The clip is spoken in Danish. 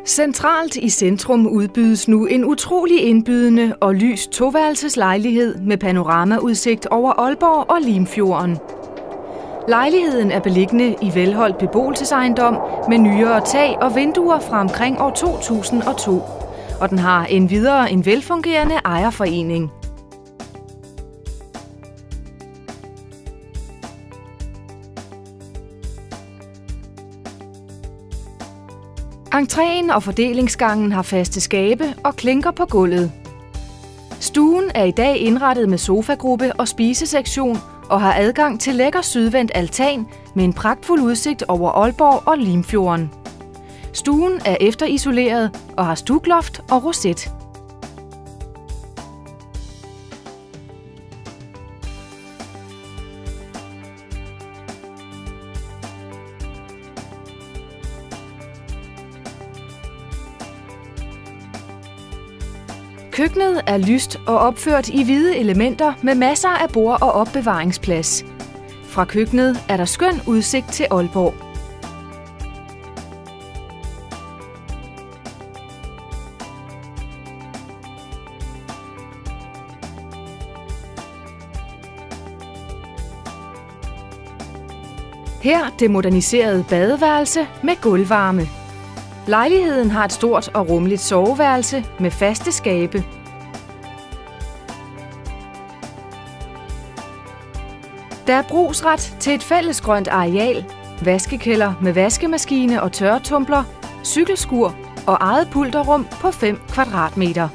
Centralt i centrum udbydes nu en utrolig indbydende og lys toværelseslejlighed med panoramaudsigt over Aalborg og Limfjorden. Lejligheden er beliggende i velholdt beboelsesejendom med nyere tag og vinduer fra omkring år 2002, og den har endvidere en velfungerende ejerforening. Entréen og fordelingsgangen har faste skabe og klinker på gulvet. Stuen er i dag indrettet med sofagruppe og spisesektion og har adgang til lækker sydvendt altan med en pragtfuld udsigt over Aalborg og Limfjorden. Stuen er efterisoleret og har stukloft og roset. Køkkenet er lyst og opført i hvide elementer med masser af bord og opbevaringsplads. Fra køkkenet er der skøn udsigt til Aalborg. Her det moderniserede badeværelse med gulvvarme. Lejligheden har et stort og rummeligt soveværelse med faste skabe. Der er brugsret til et fællesgrønt areal, vaskekælder med vaskemaskine og tørretumbler, cykelskur og eget pulterrum på 5 kvadratmeter.